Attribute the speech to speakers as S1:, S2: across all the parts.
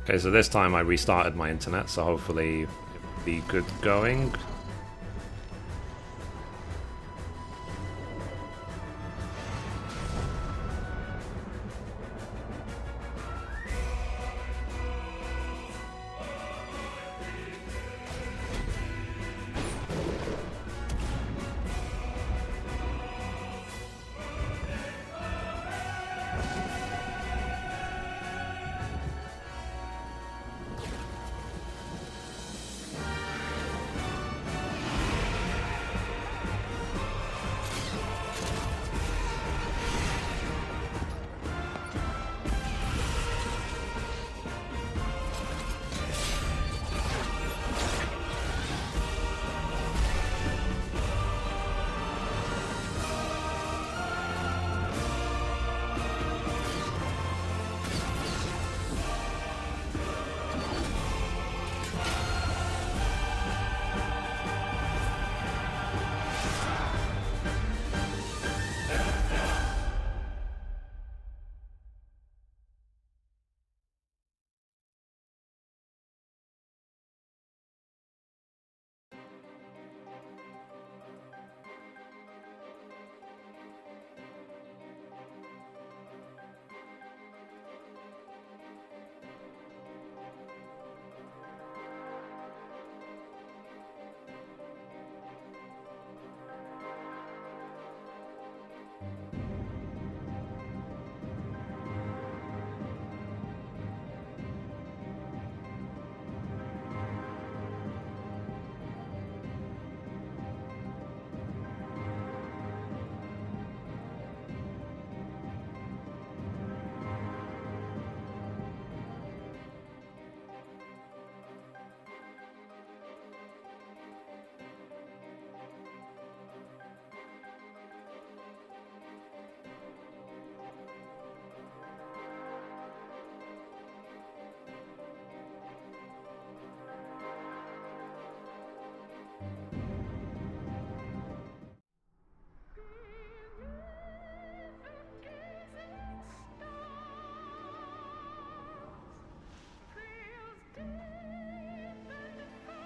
S1: Okay, so this time I restarted my internet, so hopefully it'll be good going.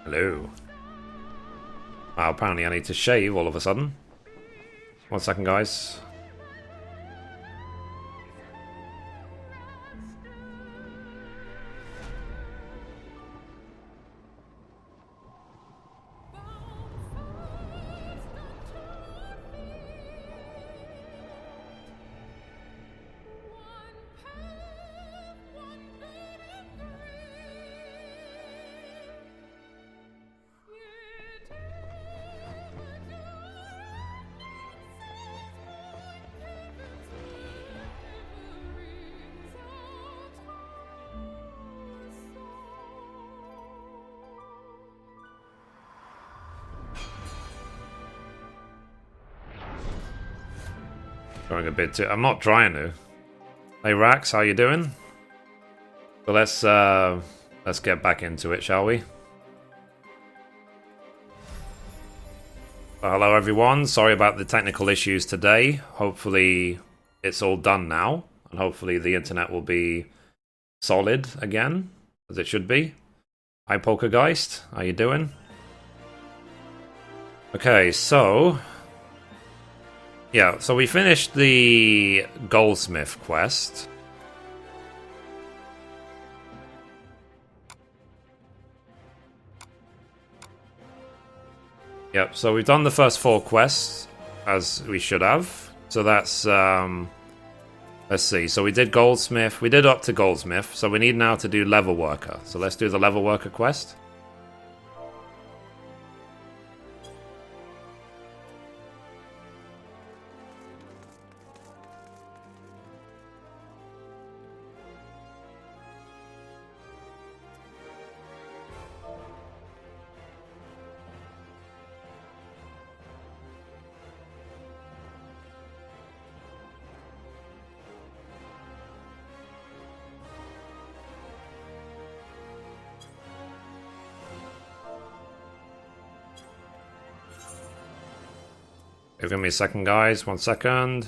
S1: Hello. Wow, apparently I need to shave all of a sudden. 1 second, guys. Going a bit too. I'm not trying to. Hey Rax, how you doing? So let's get back into it, shall we? Hello everyone. Sorry about the technical issues today. Hopefully it's all done now, and hopefully the internet will be solid again, as it should be. Hi Poltergeist, how you doing? Okay, so yeah, so we finished the Goldsmith quest. Yep, so we've done the first 4 quests, as we should have. So that's, let's see, so we did Goldsmith, we did up to Goldsmith, so we need now to do Level Worker. So let's do the Level Worker quest. Give me a second, guys. 1 second.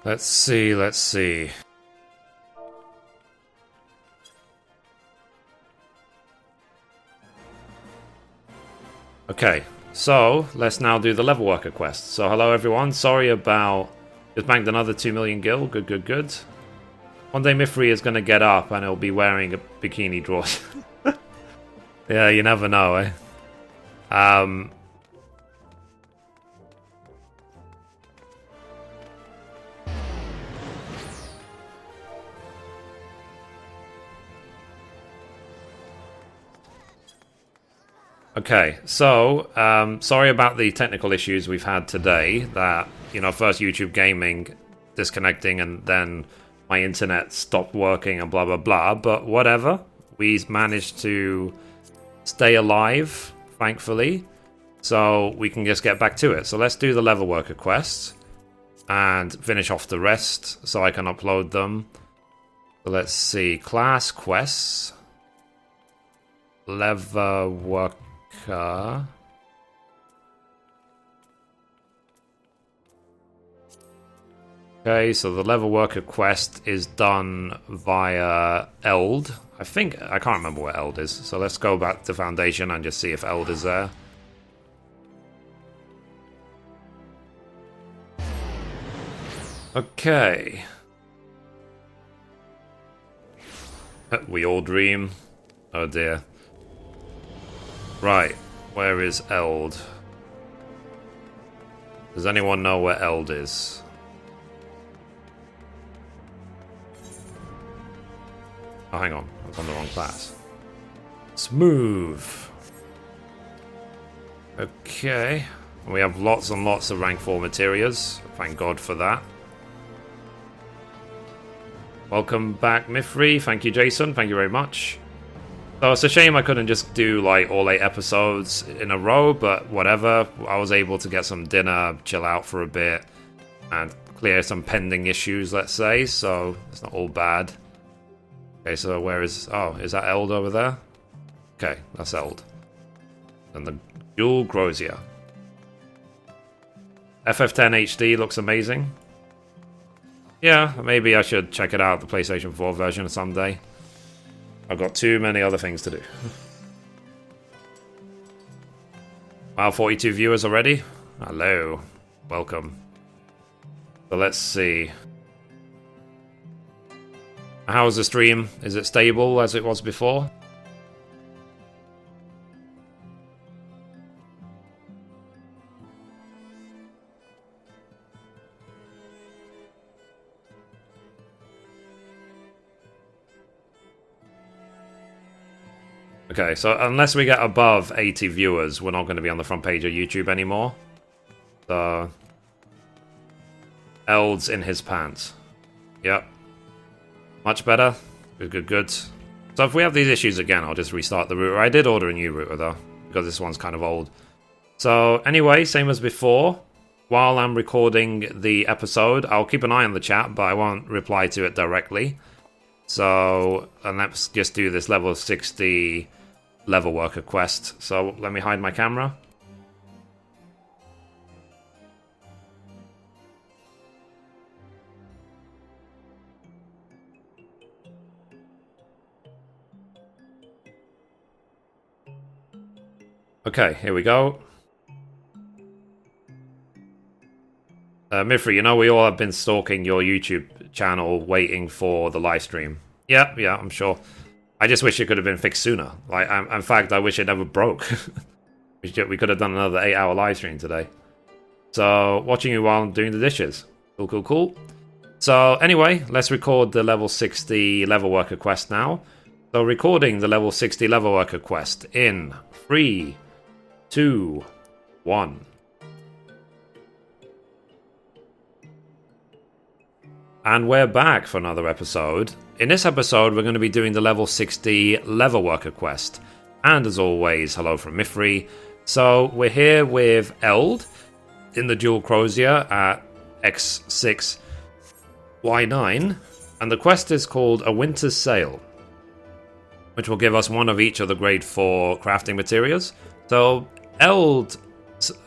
S1: Let's see, let's see. Okay, so let's now do the level worker quest. So hello everyone, sorry about... Just banked another 2 million gil, good, good, good. One day Mithrie is going to get up and he'll be wearing a bikini drawers. Yeah, you never know, eh? Okay, so, sorry about the technical issues we've had today. That, you know, first YouTube gaming disconnecting and then my internet stopped working and blah blah blah, but whatever. We managed to stay alive, thankfully, so we can just get back to it. So let's do the level worker quest and finish off the rest so I can upload them. So let's see, class quests, level worker. Okay, so the level worker quest is done via Eld. I can't remember where Eld is, so let's go back to Foundation and just see if Eld is there. Okay. We all dream. Oh dear. Right, where is Eld? Does anyone know where Eld is? Oh, hang on. I was on the wrong class. Smooth. Okay. We have lots and lots of rank 4 materials. Thank God for that. Welcome back, Mithrie. Thank you, Jason. Thank you very much. So it's a shame I couldn't just do like all 8 episodes in a row, but whatever. I was able to get some dinner, chill out for a bit, and clear some pending issues, let's say. So it's not all bad. Okay, so where is... Oh, is that Eld over there? Okay, that's Eld. And the dual Grosier. FF10 HD looks amazing. Yeah, maybe I should check it out, the PlayStation 4 version someday. I've got too many other things to do. Wow, 42 viewers already? Hello. Welcome. So let's see. How is the stream? Is it stable as it was before? Okay, so unless we get above 80 viewers, we're not going to be on the front page of YouTube anymore. So... Eld's in his pants. Yep. Much better. Good, good, good. So if we have these issues again, I'll just restart the router. I did order a new router, though, because this one's kind of old. So anyway, same as before. While I'm recording the episode, I'll keep an eye on the chat, but I won't reply to it directly. So, and let's just do this level 60 level worker quest. So let me hide my camera. Okay, here we go. Mithrie, you know we all have been stalking your YouTube channel waiting for the live stream. Yeah, I'm sure. I just wish it could have been fixed sooner. Like, in fact, I wish it never broke. We could have done another 8-hour live stream today. So, watching you while I'm doing the dishes. Cool, cool, cool. So, anyway, let's record the level 60 level worker quest now. So, recording the level 60 level worker quest in 3, 2, 1. And we're back for another episode. In this episode, we're going to be doing the level 60 level worker quest. And as always, hello from Mithrie. So we're here with Eld in the dual Crozier at X6Y9. And the quest is called A Winter's Sail, which will give us one of each of the grade 4 crafting materials. So Eld's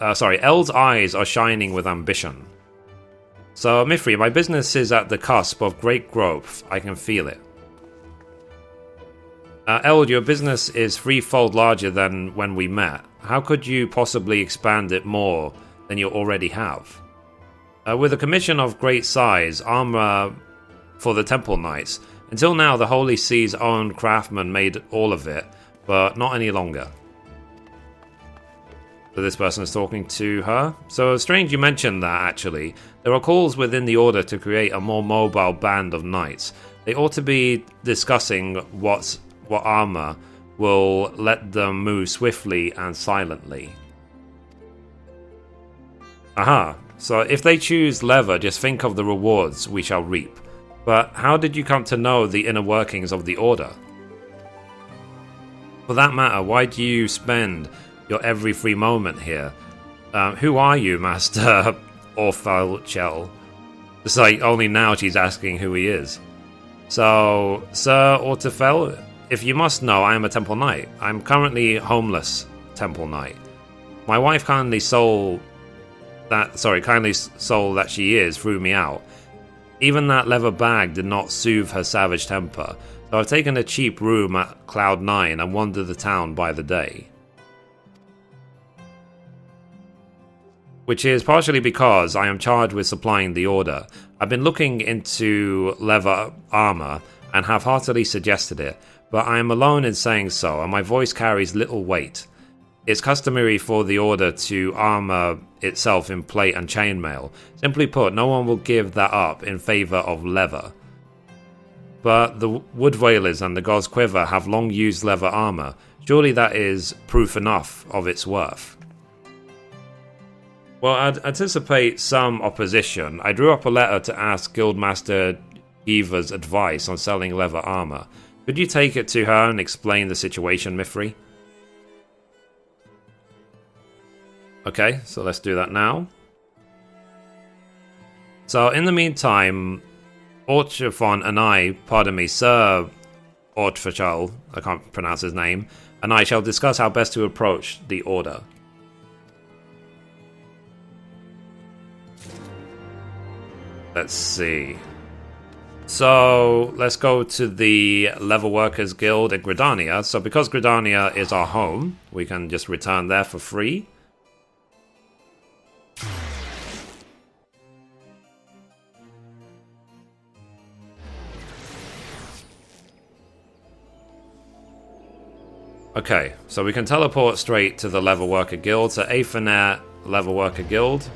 S1: eyes are shining with ambition. So, Mithrie, my business is at the cusp of great growth. I can feel it. Eld, your business is threefold larger than when we met. How could you possibly expand it more than you already have? With a commission of great size, armor for the Temple Knights. Until now, the Holy See's own craftsmen made all of it, but not any longer. So this person is talking to her. So strange you mentioned that, actually. There are calls within the Order to create a more mobile band of knights. They ought to be discussing what armor will let them move swiftly and silently. Aha, so if they choose leather, just think of the rewards we shall reap. But how did you come to know the inner workings of the Order? For that matter, why do you spend your every free moment here? Who are you, Master Orfalchel? It's like only now she's asking who he is. So, Sir Ortefel, if you must know, I am a Temple Knight. I'm currently homeless Temple Knight. My wife kindly soul that she is threw me out. Even that leather bag did not soothe her savage temper, so I've taken a cheap room at Cloud 9 and wander the town by the day. Which is partially because I am charged with supplying the Order. I've been looking into leather armor and have heartily suggested it, but I am alone in saying so, and my voice carries little weight. It's customary for the Order to armor itself in plate and chainmail. Simply put, no one will give that up in favor of leather. But the Wood Whalers and the God's Quiver have long used leather armor. Surely that is proof enough of its worth. Well, I'd anticipate some opposition. I drew up a letter to ask Guildmaster Giva's advice on selling leather armor. Could you take it to her and explain the situation, Mithrie? Okay, so let's do that now. So, in the meantime, Orchefon and I, Sir Orchefachal, I can't pronounce his name, and I shall discuss how best to approach the Order. Let's see. So, let's go to the Leather Workers Guild in Gridania. So, because Gridania is our home, we can just return there for free. Okay, so we can teleport straight to the Leather Worker Guild. So, Aethernet Leather Worker Guild.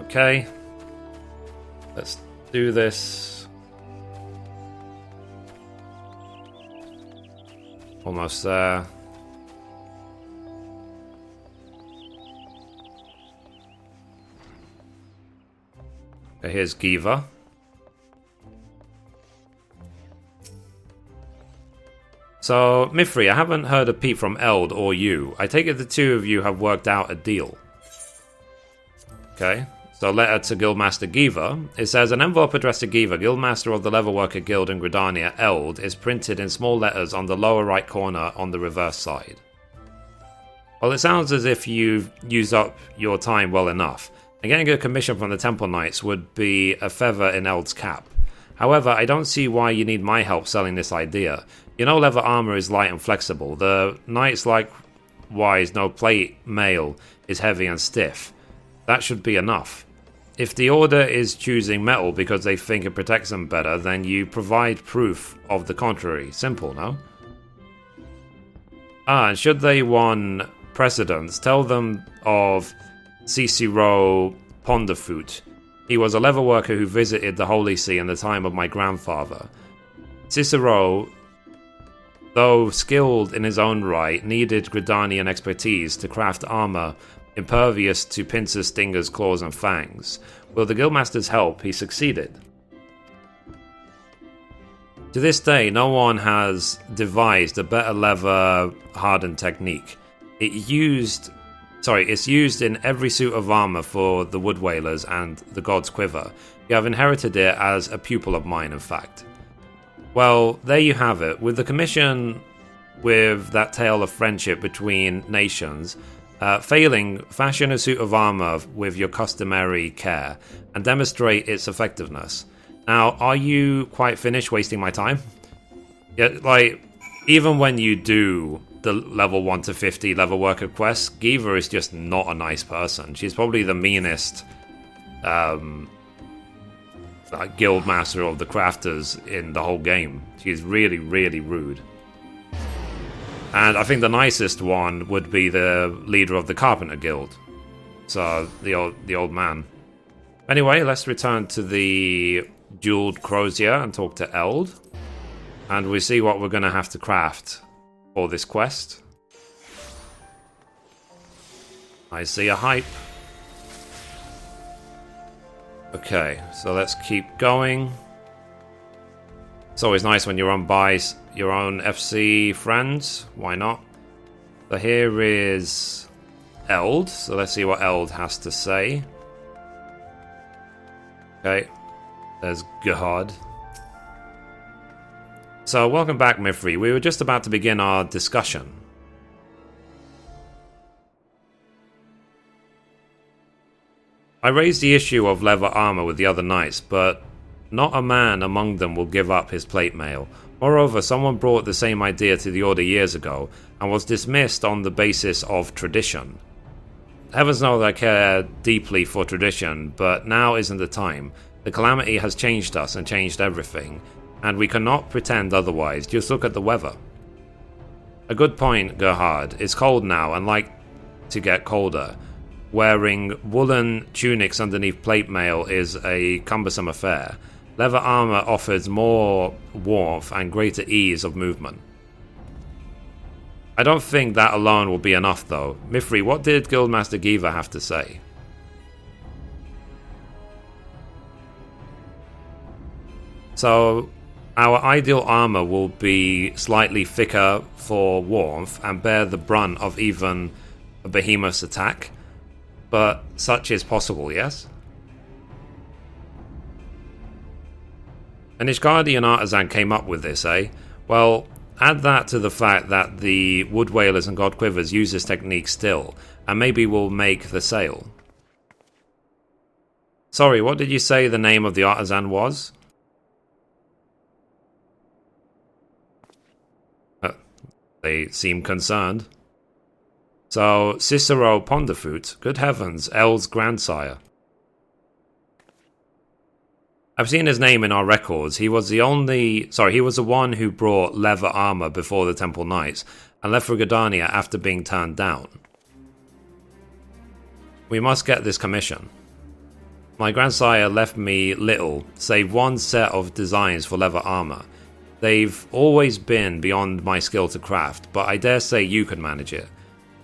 S1: Okay, let's do this. Almost there. Okay, here's Giva. So, Mithrie, I haven't heard a peep from Eld or you. I take it the two of you have worked out a deal. Okay. So, letter to Guildmaster Giva. It says, an envelope addressed to Giva, Guildmaster of the Leatherworker Guild in Gridania, Eld, is printed in small letters on the lower right corner on the reverse side. Well, it sounds as if you've used up your time well enough, and getting a commission from the Temple Knights would be a feather in Eld's cap. However, I don't see why you need my help selling this idea. You know leather armor is light and flexible. The Knights likewise know plate mail is heavy and stiff. That should be enough. If the Order is choosing metal because they think it protects them better, then you provide proof of the contrary. Simple, no? And should they want precedence, tell them of Cicero Ponderfoot. He was a leather worker who visited the Holy See in the time of my grandfather. Cicero, though skilled in his own right, needed Gridanian expertise to craft armor impervious to pincers, stingers, claws, and fangs. With the Guildmaster's help, he succeeded. To this day, no one has devised a better leather hardened technique. It's used in every suit of armor for the Wood Whalers and the God's Quiver. You have inherited it as a pupil of mine, in fact. Well, there you have it. With the commission with that tale of friendship between nations, Failing, fashion a suit of armor with your customary care and demonstrate its effectiveness. Now, are you quite finished wasting my time? Yeah, like, even when you do the level 1 to 50 level worker quests, Giva is just not a nice person. She's probably the meanest guild master of the crafters in the whole game. She's really, really rude. And I think the nicest one would be the leader of the Carpenter Guild. So, the old man. Anyway, let's return to the Jeweled Crozier and talk to Eld. And we see what we're going to have to craft for this quest. I see a hype. Okay, so let's keep going. It's always nice when you run by your own FC friends. Why not? So here is Eld. So let's see what Eld has to say. Okay. There's Ishgard. So welcome back, Mithrie. We were just about to begin our discussion. I raised the issue of leather armor with the other knights, but not a man among them will give up his plate mail. Moreover, someone brought the same idea to the Order years ago, and was dismissed on the basis of tradition. Heavens know that I care deeply for tradition, but now isn't the time. The calamity has changed us and changed everything, and we cannot pretend otherwise. Just look at the weather. A good point, Gerhard. It's cold now, and like to get colder. Wearing woolen tunics underneath plate mail is a cumbersome affair. Leather armor offers more warmth and greater ease of movement. I don't think that alone will be enough, though. Mithrie, what did Guildmaster Giva have to say? So, our ideal armor will be slightly thicker for warmth and bear the brunt of even a behemoth's attack. But such is possible, yes? An Ishgardian artisan came up with this, eh? Well, add that to the fact that the Wood Whalers and God Quivers use this technique still, and maybe we'll make the sale. Sorry, what did you say the name of the artisan was? They seem concerned. So, Cicero Ponderfoot, good heavens, Eld's grandsire. I've seen his name in our records. He was the one who brought leather armor before the Temple Knights, and left for Gardania after being turned down. We must get this commission. My grandsire left me little, save one set of designs for leather armor. They've always been beyond my skill to craft, but I dare say you could manage it.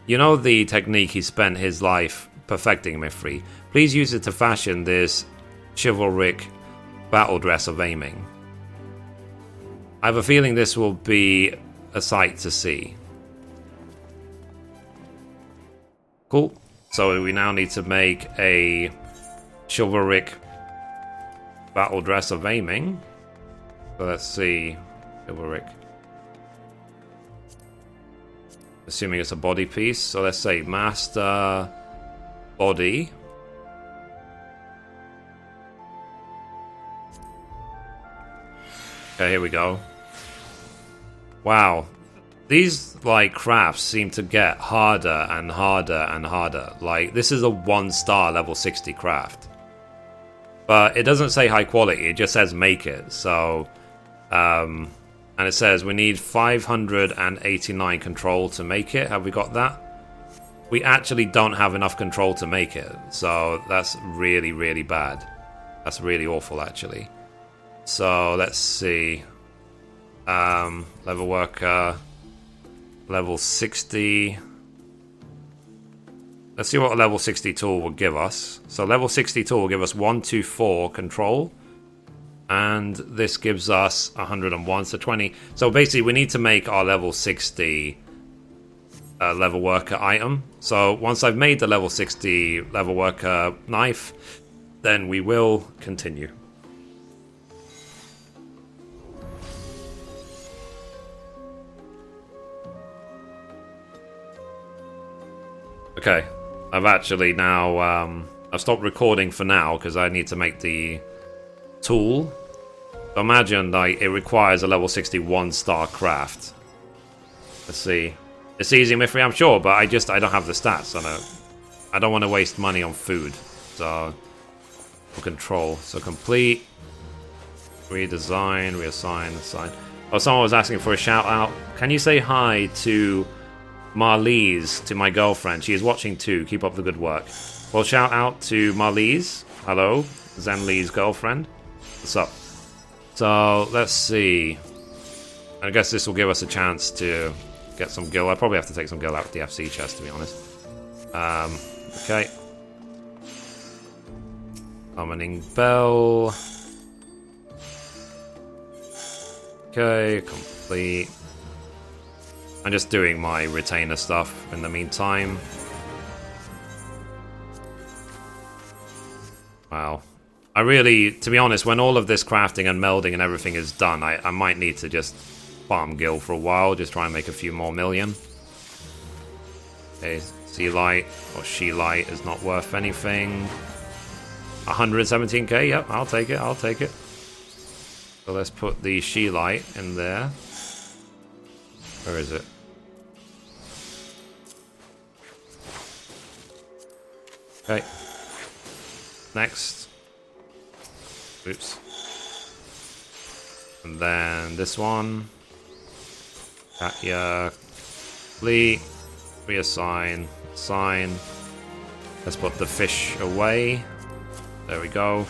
S1: You know the technique he spent his life perfecting, Mithrie. Please use it to fashion this chivalric battle dress of aiming. I have a feeling this will be a sight to see. Cool. So we now need to make a chivalric battle dress of aiming. So let's see. Chivalric. Assuming it's a body piece. So let's say master body. Okay, here we go. Wow. These, like, crafts seem to get harder and harder and harder. Like, this is a 1-star level 60 craft. But it doesn't say high quality, it just says make it. So, and it says we need 589 control to make it. Have we got that? We actually don't have enough control to make it. So, that's really, really bad. That's really awful, actually. So let's see. Level worker, level 60. Let's see what a level 60 tool will give us. So level 60 tool will give us 124 control, and this gives us 101, so 20. So basically, we need to make our level 60 level worker item. So once I've made the level 60 level worker knife, then we will continue. Okay, I've actually now, I've stopped recording for now because I need to make the tool. So imagine, like, it requires a level 61 star craft. Let's see. It's easy, Mithrie, I'm sure, but I don't have the stats. I don't want to waste money on food. So, control. So complete, redesign, reassign, assign. Oh, someone was asking for a shout out. Can you say hi to Marlies, to my girlfriend? She is watching too. Keep up the good work. Well, shout out to Marlies. Hello, Zenli's girlfriend. What's up? So, let's see. I guess this will give us a chance to get some gil. I probably have to take some gil out of the FC chest, to be honest. Okay. Summoning bell. Okay, complete. I'm just doing my retainer stuff in the meantime. Wow. I really, to be honest, when all of this crafting and melding and everything is done, I might need to just farm gil for a while, just try and make a few more million. Okay, sea light or she light is not worth anything. 117k, yep, I'll take it, I'll take it. So let's put the she light in there. Where is it? Okay. Next. Oops. And then this one. Katya. Complete. Reassign. Assign. Let's put the fish away. There we go.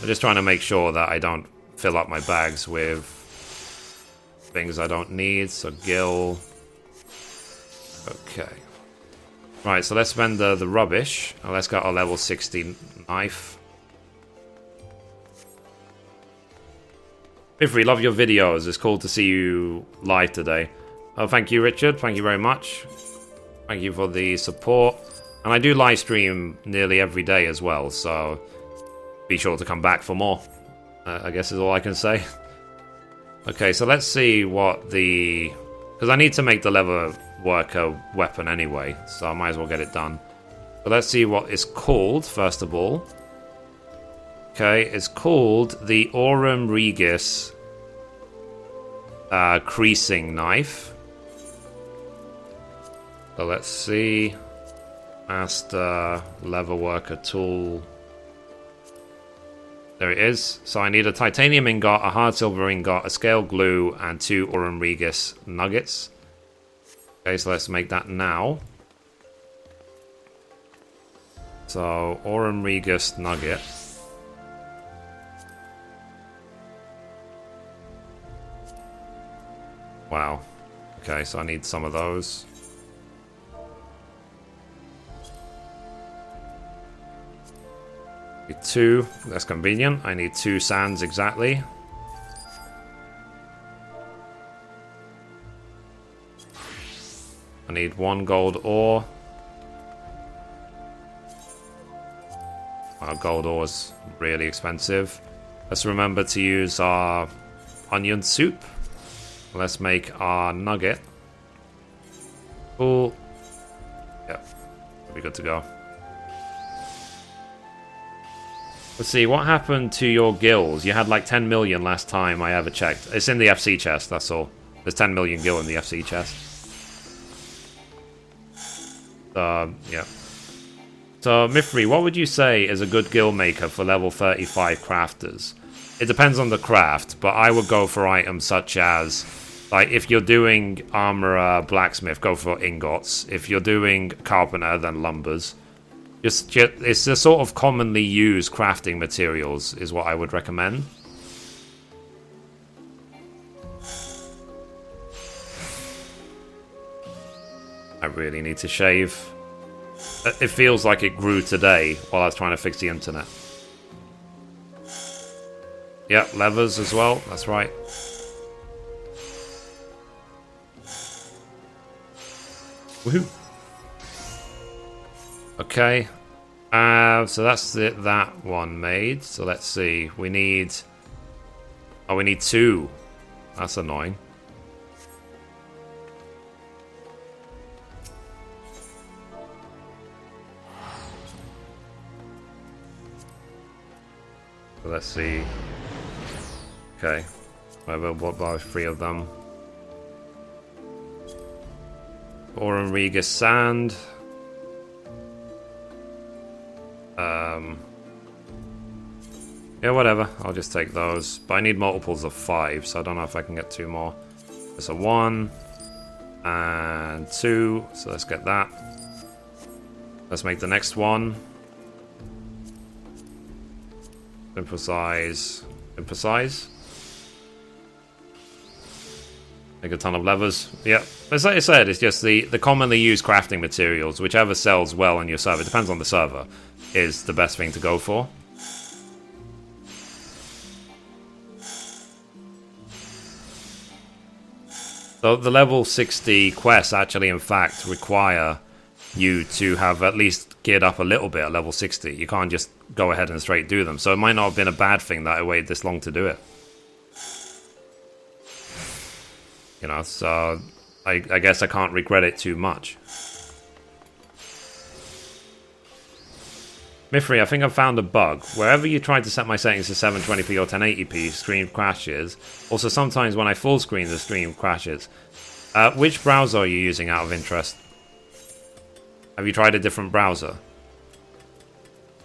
S1: I'm just trying to make sure that I don't fill up my bags with things I don't need. So gil. Okay. Right, so let's spend the rubbish. And let's get our level 60 knife. Mithrie, love your videos. It's cool to see you live today. Oh, thank you, Richard. Thank you very much. Thank you for the support. And I do live stream nearly every day as well, so be sure to come back for more. I guess is all I can say. Okay, so let's see what the... Because I need to make the leather worker weapon anyway, so I might as well get it done. But let's see what it's called, first of all. Okay, it's called the Aurum Regis creasing knife. So let's see. Master leather worker tool. There it is. So I need a titanium ingot, a hard silver ingot, a scale glue, and 2 Aurum Regis nuggets. Okay, so let's make that now. So, Aurum Regis nugget. Wow. Okay, so I need some of those. Need 2. That's convenient. I need 2 sands exactly. I need 1 gold ore. Wow, gold ore is really expensive. Let's remember to use our onion soup. Let's make our nugget. Cool. Yep. We'll be good to go. Let's see, what happened to your gills? You had like 10 million last time I ever checked. It's in the FC chest, that's all. There's 10 million gil in the FC chest. Yeah. So, Mithrie, what would you say is a good gil maker for level 35 crafters? It depends on the craft, but I would go for items such as, like, if you're doing armorer, blacksmith, go for ingots. If you're doing carpenter, then lumbers. It's the sort of commonly used crafting materials is what I would recommend. I really need to shave. It feels like it grew today while I was trying to fix the internet. Yeah, levers as well, that's right. Woohoo! Okay, so that's that one made. So let's see. We need. Oh, we need 2. That's annoying. So let's see. Okay. What about 3 of them? Oren Regis Sand. Yeah, whatever. I'll just take those. But I need multiples of 5, so I don't know if I can get 2 more. There's a 1 and 2, so let's get that. Let's make the next one. Emphasize. Make a ton of levers. Yep. As I said, it's just the commonly used crafting materials, whichever sells well on your server, it depends on the server, is the best thing to go for. So the level 60 quests actually, in fact, require you to have at least geared up a little bit at level 60. You can't just go ahead and straight do them. So it might not have been a bad thing that I waited this long to do it. You know, so I guess I can't regret it too much. Mithrie, I think I've found a bug. Wherever you try to set my settings to 720p or 1080p, stream crashes. Also, sometimes when I full screen, the stream crashes. Which browser are you using out of interest? Have you tried a different browser?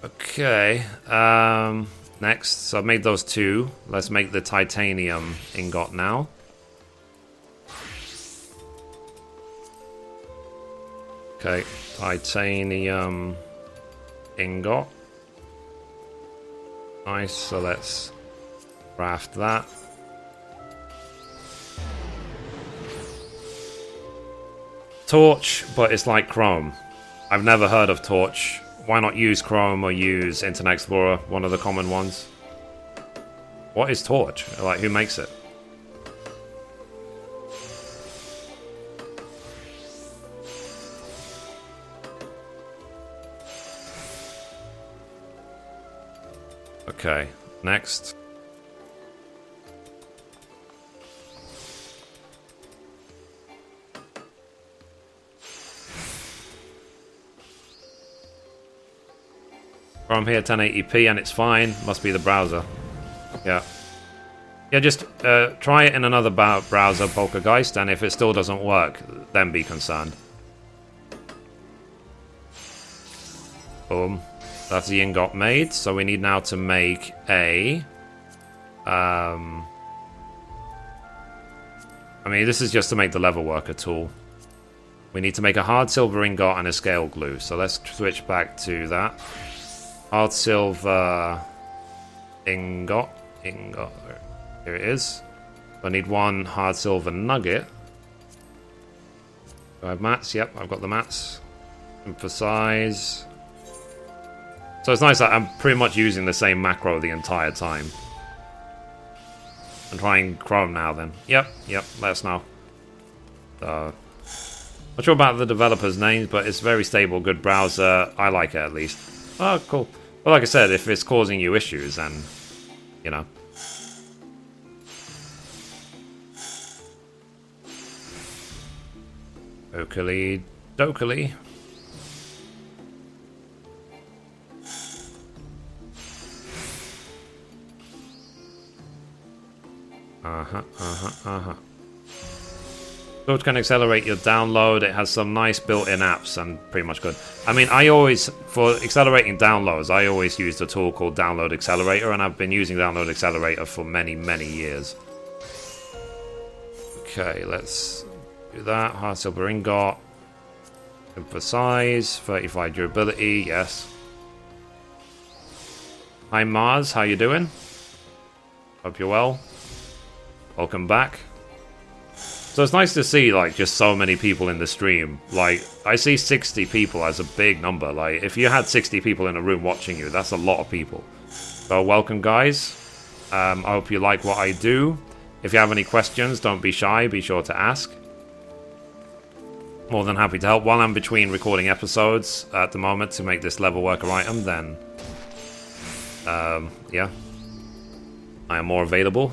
S1: Okay. Next. So I've made those 2. Let's make the titanium ingot now. Okay. Titanium ingot. Nice, so let's craft that. Torch, but it's like Chrome. I've never heard of Torch. Why not use Chrome or use Internet Explorer, one of the common ones? What is Torch? Like, who makes it? Okay, next. From here 1080p and it's fine. Must be the browser. Yeah. Yeah, just try it in another browser, Poltergeist, and if it still doesn't work, then be concerned. Boom. That's the ingot made, so we need now to make a... I mean, this is just to make the level worker tool. We need to make a hard silver ingot and a scale glue, so let's switch back to that. Hard silver ingot. Here it is. I need 1 hard silver nugget. Do I have mats? Yep, I've got the mats. Emphasize. So it's nice that I'm pretty much using the same macro the entire time. I'm trying Chrome now then. Yep, let us know. Not sure about the developer's names, but it's a very stable, good browser. I like it at least. Oh, cool. Well, like I said, if it's causing you issues, then, you know. Dokily, dokily. Torch can accelerate your download. It has some nice built-in apps and pretty much good. I mean, for accelerating downloads, I always used a tool called Download Accelerator, and I've been using Download Accelerator for many, many years. Okay, let's do that. Hard silver ingot. Emphasize. 35 durability, yes. Hi Mars, how you doing? Hope you're well. Welcome back. So it's nice to see, like, just so many people in the stream. Like, I see 60 people as a big number. Like, if you had 60 people in a room watching you, that's a lot of people. So welcome, guys. I hope you like what I do. If you have any questions, don't be shy. Be sure to ask. More than happy to help. While I'm between recording episodes at the moment to make this level worker item, then... yeah. I am more available.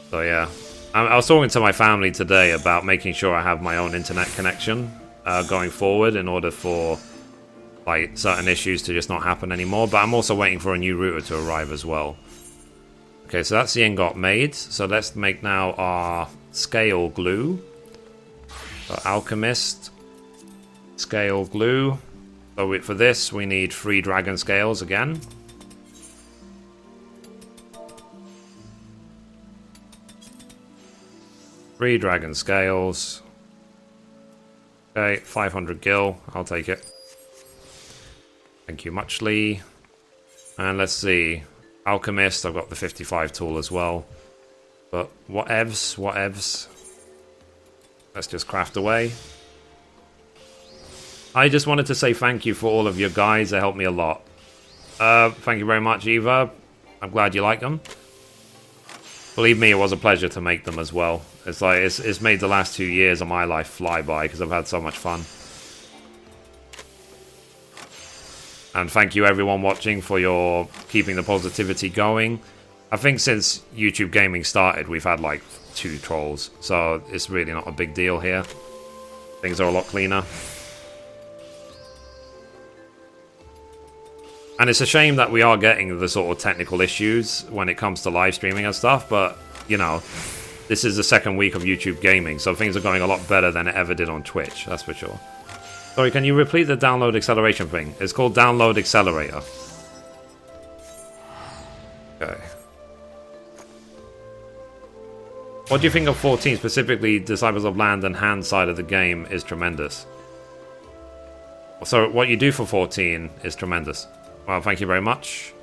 S1: So yeah, I was talking to my family today about making sure I have my own internet connection going forward in order for like certain issues to just not happen anymore. But I'm also waiting for a new router to arrive as well. Okay, so that's the ingot made. So let's make now our scale glue. So alchemist, scale glue. So for this we need 3 dragon scales again. Three dragon scales. Okay, 500 gil. I'll take it. Thank you muchly. And let's see. Alchemist, I've got the 55 tool as well. But whatevs. Let's just craft away. I just wanted to say thank you for all of your guys. They helped me a lot. Thank you very much, Eva. I'm glad you like them. Believe me, it was a pleasure to make them as well. It's like it's made the last 2 years of my life fly by because I've had so much fun. And thank you everyone watching for your keeping the positivity going. I think since YouTube gaming started, we've had like 2 trolls, so it's really not a big deal here. Things are a lot cleaner. And it's a shame that we are getting the sort of technical issues when it comes to live streaming and stuff, but, you know, this is the second week of YouTube gaming, so things are going a lot better than it ever did on Twitch, that's for sure. Sorry, can you repeat the download acceleration thing? It's called Download Accelerator. Okay. What do you think of 14, specifically Disciples of Land and Hand side of the game is tremendous? So what you do for 14 is tremendous. Well, thank you very much.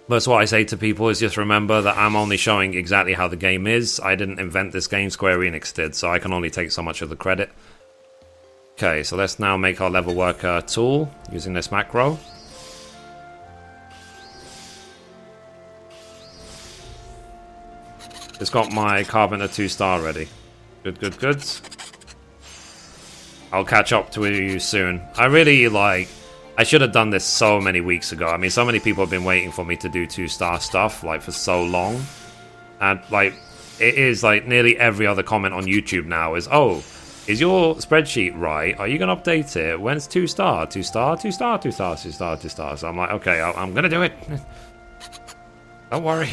S1: That's what I say to people, is just remember that I'm only showing exactly how the game is. I didn't invent this game, Square Enix did, so I can only take so much of the credit. Okay, so let's now make our level worker tool using this macro. It's got my Carpenter 2-star ready. Good. I'll catch up to you soon. I should have done this so many weeks ago. I mean, so many people have been waiting for me to do 2-star stuff, like, for so long. And, like, it is, like, nearly every other comment on YouTube now is, oh, is your spreadsheet right? Are you going to update it? When's 2-star? 2-star? 2-star? 2-star? 2-star? 2-star? So I'm like, okay, I'm going to do it. Don't worry.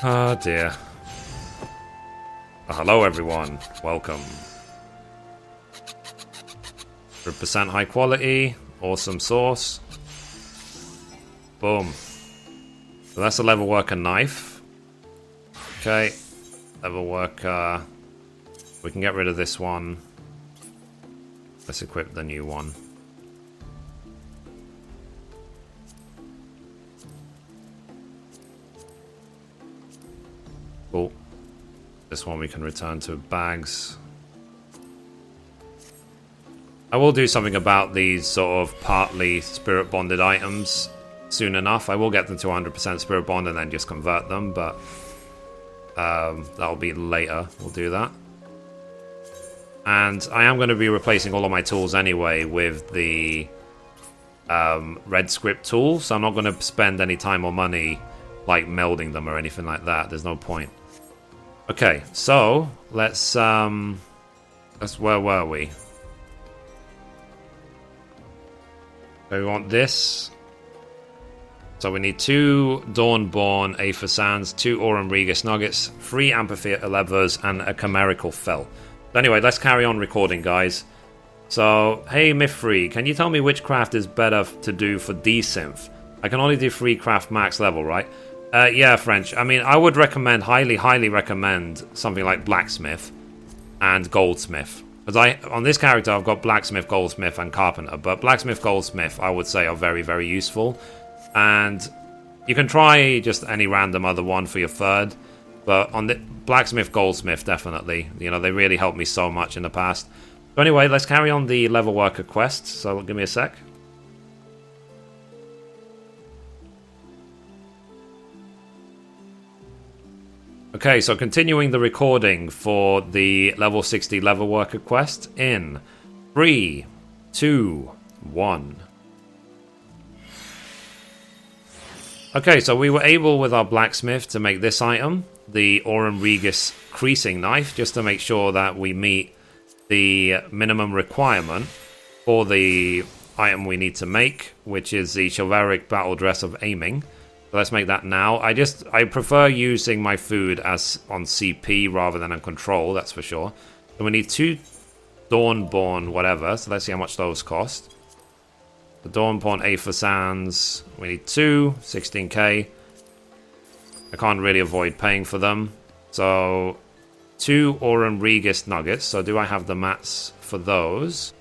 S1: Oh, dear. Hello everyone, welcome. 100% high quality, awesome sauce. Boom. So that's a level worker knife. Okay, level worker. We can get rid of this one. Let's equip the new one. Cool. This one we can return to bags. I will do something about these sort of partly spirit bonded items soon enough. I will get them to 100% spirit bond and then just convert them, but that'll be later. We'll do that. And I am going to be replacing all of my tools anyway with the red script tool, so I'm not going to spend any time or money like melding them or anything like that. There's no point. Okay, so let's where were we? So we want this. So we need 2 Dawnborn Aether Sands, 2 Aurum Regis Nuggets, 3 Amphitheater Levers, and a Chimerical Felt. But anyway, let's carry on recording, guys. So, hey Mithrie, can you tell me which craft is better to do for D-Synth? I can only do 3 craft max level, right? Yeah, French. I mean, I would recommend, highly recommend something like Blacksmith and Goldsmith. Because on this character, I've got Blacksmith, Goldsmith, and Carpenter. But Blacksmith, Goldsmith, I would say are very, very useful. And you can try just any random other one for your third. But on the Blacksmith, Goldsmith, definitely. You know, they really helped me so much in the past. So anyway, let's carry on the level worker quest. So give me a sec. Okay, so continuing the recording for the level 60 level worker quest in 3, 2, 1. Okay, so we were able with our blacksmith to make this item, the Aurum Regis creasing knife, just to make sure that we meet the minimum requirement for the item we need to make, which is the chivalric battle dress of aiming. So let's make that now. I prefer using my food as on CP rather than on control, that's for sure. So we need 2 Dawnborn whatever, so let's see how much those cost. The Dawnborn Aether Sands, we need 2, 16k. I can't really avoid paying for them. So 2 Aurum Regis nuggets. So do I have the mats for those?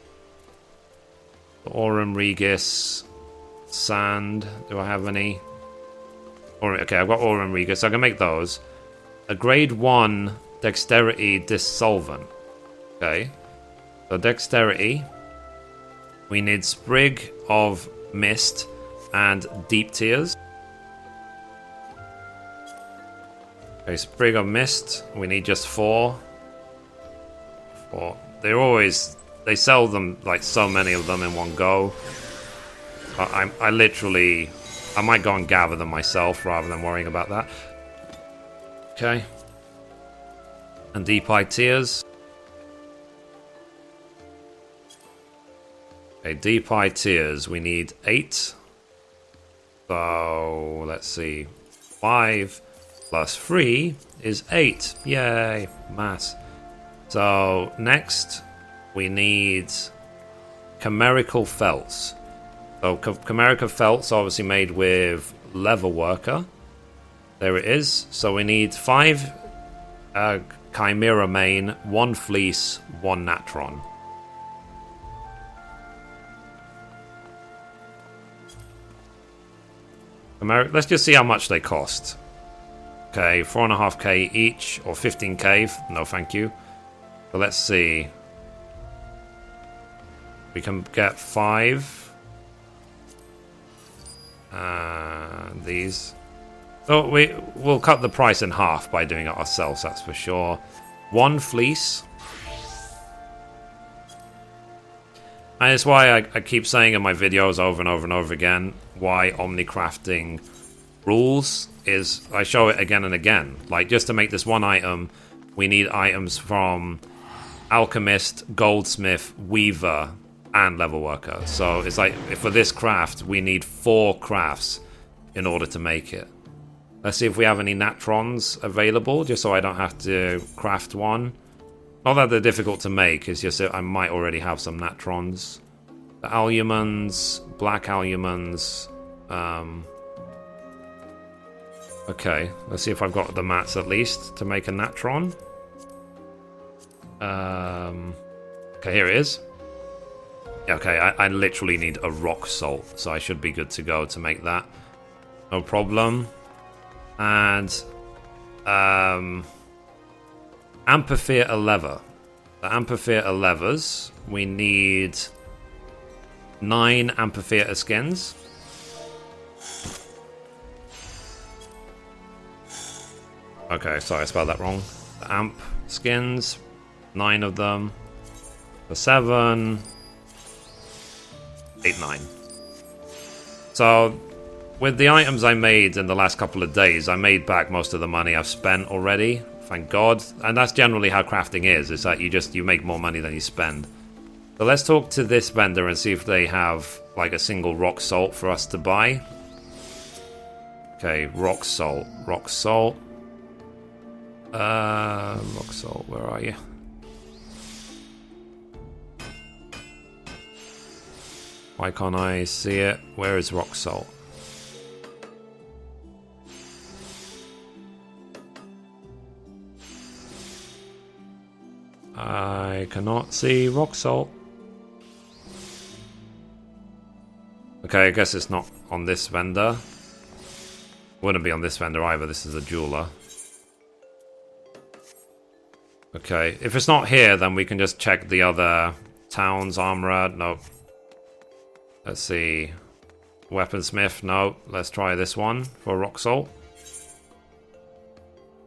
S1: The Aurum Regis sand. Do I have any? Okay, I've got Aurum Regis. So I can make those. A grade 1 dexterity dissolvent. Okay. So dexterity. We need Sprig of Mist and Deep Tears. Okay, Sprig of Mist. We need just 4. They sell them, like, so many of them in one go. I literally... I might go and gather them myself rather than worrying about that. Okay. And Deep Eye Tears. Okay, Deep Eye Tears. We need 8. So, let's see. 5 plus 3 is 8. Yay, math. So, next, we need Chimerical Felts. So, Chimerical Felts obviously made with Leatherworker. There it is. So, we need 5 Chimera Mane, 1 Fleece, 1 Natron. Let's just see how much they cost. Okay, 4.5k each, or 15k. No, thank you. So let's see. We can get 5. These. So we'll cut the price in half by doing it ourselves, that's for sure. 1 fleece. And it's why I keep saying in my videos over and over and over again why Omnicrafting rules is I show it again and again. Like, just to make this one item, we need items from Alchemist, Goldsmith, Weaver, and Leatherworker. So it's like, for this craft, we need 4 crafts in order to make it. Let's see if we have any Natrons available, just so I don't have to craft one. Not that they're difficult to make, it's just that I might already have some Natrons. The Alumans, Black Alumans. Okay, let's see if I've got the mats at least to make a Natron. Okay, here it is. Okay, I literally need a rock salt, so I should be good to go to make that. No problem. And Amphitheater leather. The Amphitheater levers, we need 9 Amphitheater skins. Okay, sorry, I spelled that wrong. The Amp skins, 9 of them. For 7, 8, 9. So, with the items I made in the last couple of days, I made back most of the money I've spent already. Thank God. And that's generally how crafting is that you make more money than you spend. So let's talk to this vendor and see if they have like a single rock salt for us to buy. Okay, rock salt. Rock salt. Rock salt, where are you? Why can't I see it? Where is rock salt? I cannot see rock salt. Okay, I guess it's not on this vendor. Wouldn't be on this vendor either, this is a jeweler. Okay, if it's not here, then we can just check the other towns. Armorer, nope. Let's see. Weaponsmith, no. Let's try this one for rock salt.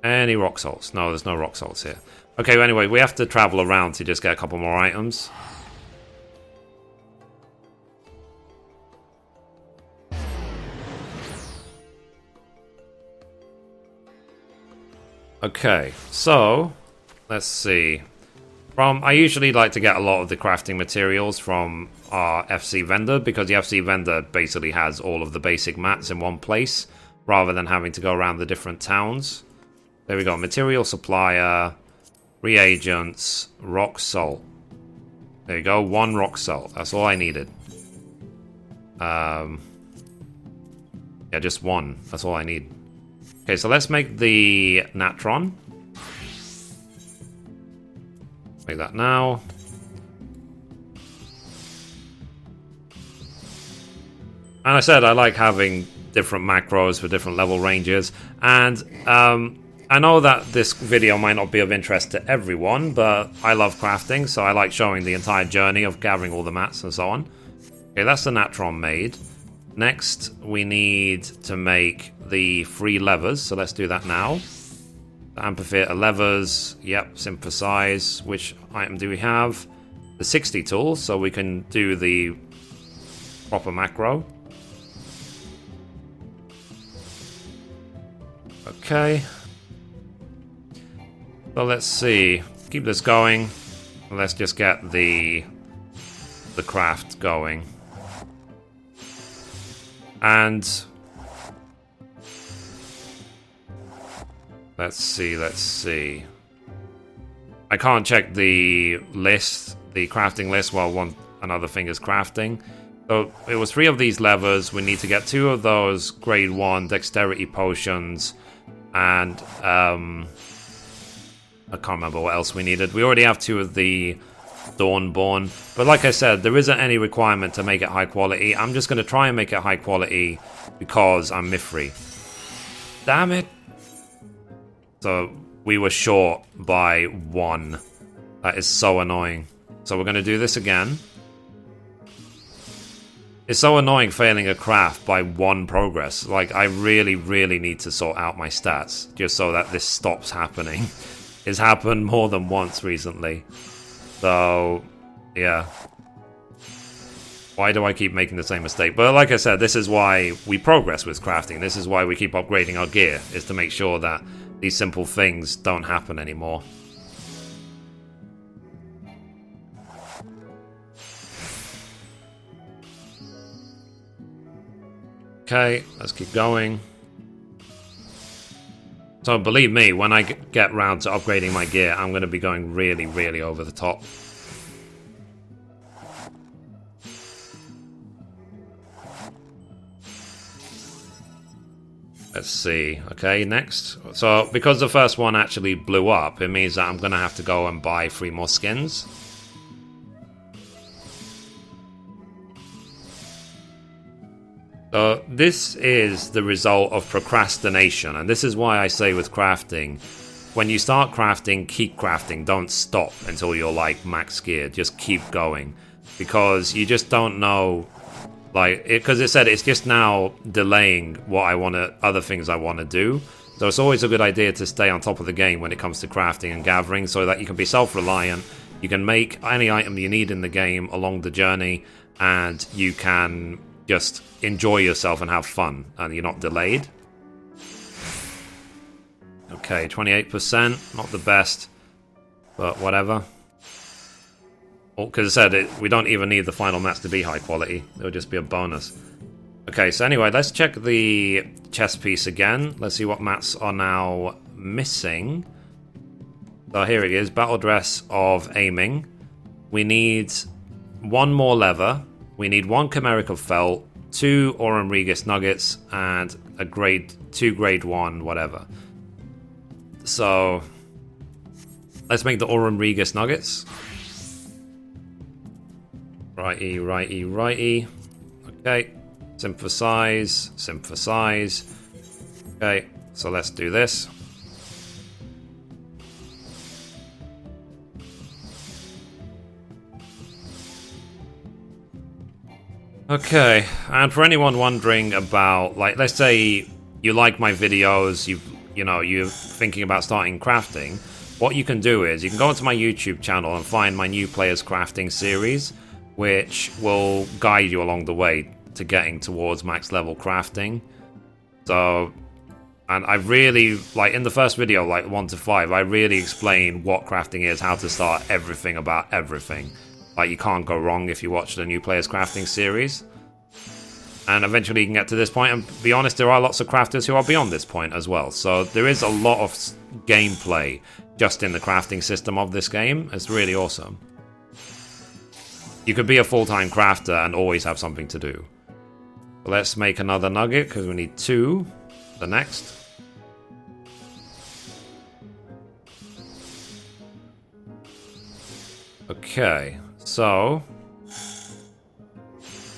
S1: Any rock salts? No, there's no rock salts here. Okay, well, anyway, we have to travel around to just get a couple more items. Okay, so let's see. I usually like to get a lot of the crafting materials from our FC vendor, because the FC vendor basically has all of the basic mats in one place, rather than having to go around the different towns. There we go, material supplier, reagents, rock salt. There you go, 1 rock salt, that's all I needed. Yeah, just 1, that's all I need. Okay, so let's make the natron. Make that now. And I said I like having different macros for different level ranges. And I know that this video might not be of interest to everyone, but I love crafting, so I like showing the entire journey of gathering all the mats and so on. Okay, that's the natron made. Next, we need to make the 3 levers, so let's do that now. The amphitheater levers, yep, synthesize. Which item do we have? The 60 tool, so we can do the proper macro. Okay. So let's see. Keep this going. Let's just get the craft going. And let's see. I can't check the list, the crafting list, while another thing is crafting. So it was 3 of these levers. We need to get 2 of those grade 1 dexterity potions, and I can't remember what else we needed. We already have 2 of the Dawnborn, but like I said, there isn't any requirement to make it high quality. I'm just going to try and make it high quality because I'm Mithrie. Damn it! So we were short by 1. That is so annoying. So we're going to do this again. It's so annoying failing a craft by 1 progress. Like, I really, really need to sort out my stats just so that this stops happening. It's happened more than once recently. So, yeah. Why do I keep making the same mistake? But like I said, this is why we progress with crafting. This is why we keep upgrading our gear, is to make sure that these simple things don't happen anymore. Okay, let's keep going. So believe me, when I get round to upgrading my gear, I'm going to be going really, really over the top. Let's see. Okay, next. So because the first one actually blew up, it means that I'm going to have to go and buy 3 more skins. So this is the result of procrastination, and this is why I say with crafting, when you start crafting, keep crafting. Don't stop until you're like max geared. Just keep going, because you just don't know, like, because it said it's just now delaying what I want to, other things I want to do. So it's always a good idea to stay on top of the game when it comes to crafting and gathering, so that you can be self-reliant. You can make any item you need in the game along the journey, and you can just enjoy yourself and have fun, and you're not delayed. Okay, 28%, not the best, but whatever. Oh, because I said we don't even need the final mats to be high quality, it'll just be a bonus. Okay, so anyway, let's check the chest piece again. Let's see what mats are now missing. So here it is, battle dress of aiming. We need 1 more lever. We need 1 chimeric of felt, 2 Aurum Regis nuggets, and a grade 2 grade 1 whatever. So let's make the Aurum Regis nuggets. Righty, righty, righty. Okay, synthesize, synthesize. Okay, so let's do this. Okay, and for anyone wondering about, like, let's say you like my videos, you're thinking about starting crafting, what you can do is you can go onto my YouTube channel and find my new players crafting series, which will guide you along the way to getting towards max level crafting. So And I really, like in the first video, like 1 to 5, I really explain what crafting is, how to start everything about everything. Like, you can't go wrong if you watch the New Players Crafting series. And eventually you can get to this point, and be honest, there are lots of crafters who are beyond this point as well. So there is a lot of gameplay just in the crafting system of this game. It's really awesome. You could be a full-time crafter and always have something to do. Let's make another nugget, because we need 2. The next. Okay, so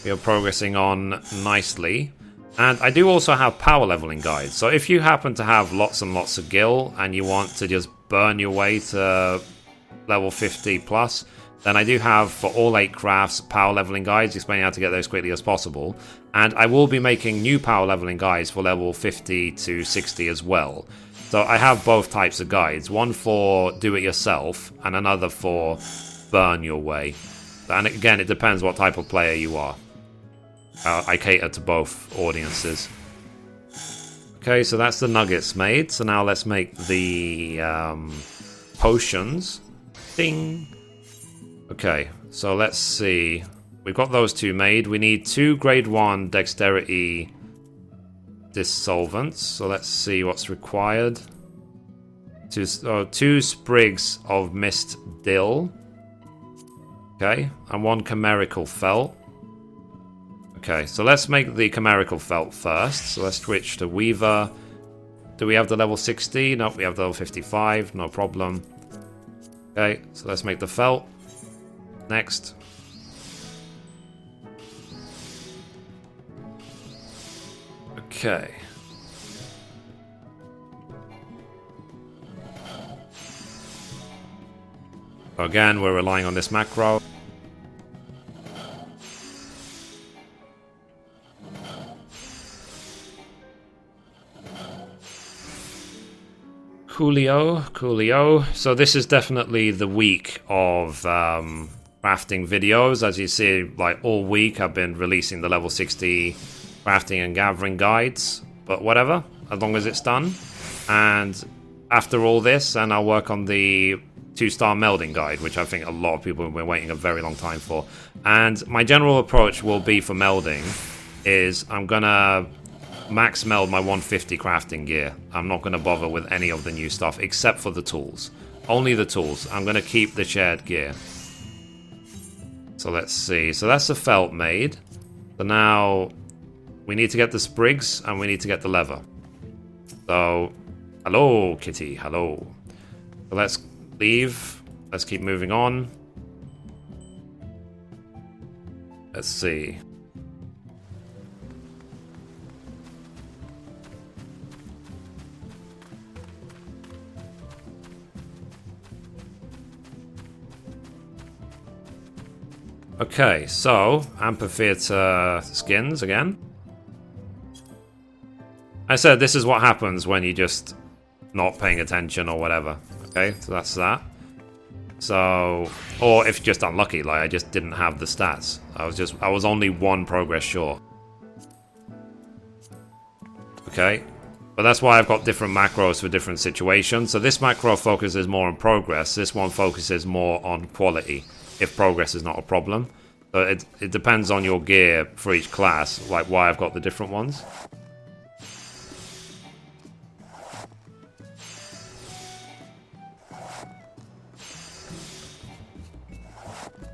S1: we are progressing on nicely. And I do also have power leveling guides. So if you happen to have lots and lots of gil and you want to just burn your way to level 50 plus, then I do have, for all 8 crafts, power leveling guides explaining how to get those quickly as possible. And I will be making new power leveling guides for level 50 to 60 as well. So I have both types of guides. One for do it yourself and another for burn your way. And again, it depends what type of player you are. I cater to both audiences. Okay, so that's the nuggets made. So now let's make the potions. Ding! Okay, so let's see. We've got those 2 made. We need 2 grade 1 dexterity dissolvents. So let's see what's required. 2 sprigs of mist dill. Okay, and 1 chimerical felt. Okay, so let's make the chimerical felt first. So let's switch to Weaver. Do we have the level 60? No, we have the level 55. No problem. Okay, so let's make the felt. Next. Okay. So again, we're relying on this macro. Coolio. So this is definitely the week of crafting videos. As you see, like all week I've been releasing the level 60 crafting and gathering guides. But whatever, as long as it's done. And after all this, and I'll work on the 2-star melding guide, which I think a lot of people have been waiting a very long time for. And my general approach will be for melding is I'm gonna max meld my 150 crafting gear. I'm not going to bother with any of the new stuff except for the tools. Only the tools. I'm going to keep the shared gear. So let's see. So that's the felt made. So now we need to get the sprigs and we need to get the leather. So, hello kitty, hello. So let's leave. Let's keep moving on. Let's see. Okay, so amphitheater skins again. I said this is what happens when you just not paying attention or whatever. Okay, so that's that. So, or if you're just unlucky, like I just didn't have the stats. I was only 1 progress short. Okay, but that's why I've got different macros for different situations. So this macro focuses more on progress. This one focuses more on quality, if progress is not a problem. So it depends on your gear for each class, like why I've got the different ones.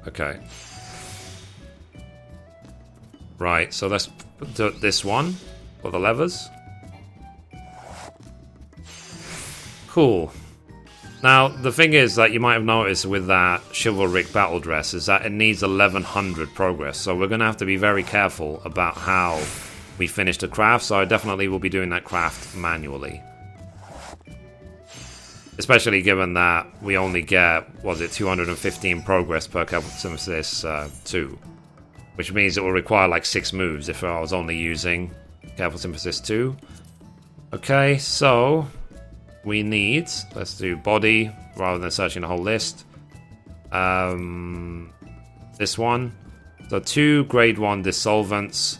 S1: Okay. Right, so let's do this one for the levers. Cool. Now, the thing is that you might have noticed with that chivalric battle dress is that it needs 1100 progress. So we're going to have to be very careful about how we finish the craft. So I definitely will be doing that craft manually. Especially given that we only get, was it 215 progress per Careful Synthesis 2. Which means it will require like 6 moves if I was only using Careful Synthesis 2. Okay, so we need, let's do body rather than searching the whole list. This one. So 2 grade 1 dissolvents.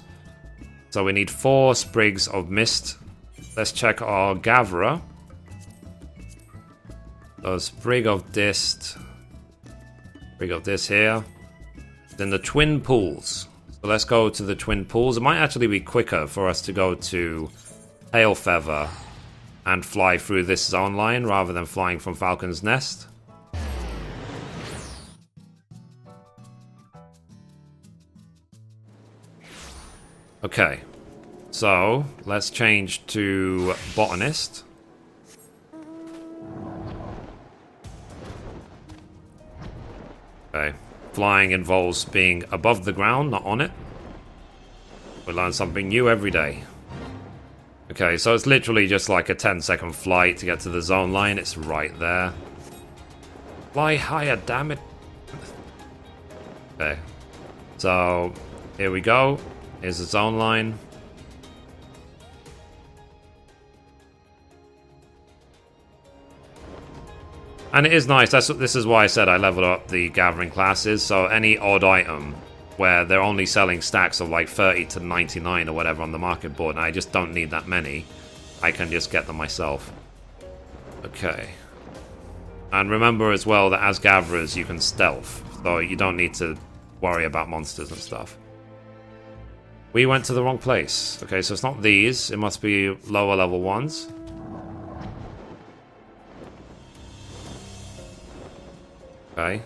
S1: So we need 4 sprigs of mist. let's check our gatherer. So Sprig of Dist. Sprig of Dist here. Then the Twin Pools. So let's go to the Twin Pools. It might actually be quicker for us to go to Tailfeather and fly through this zone line rather than flying from Falcon's Nest. Okay, so let's change to Botanist. Okay, flying involves being above the ground, not on it. We learn something new every day. Okay, so it's literally just like a 10-second flight to get to the zone line. It's right there. Fly higher, damn it. Okay, so here we go. Here's the zone line. And it is nice. This is why I said I leveled up the gathering classes. So any odd item where they're only selling stacks of like 30 to 99 or whatever on the market board, and I just don't need that many, I can just get them myself. Okay. And remember as well that as gatherers you can stealth, so you don't need to worry about monsters and stuff. We went to the wrong place. Okay, so it's not these. It must be lower level ones. Okay.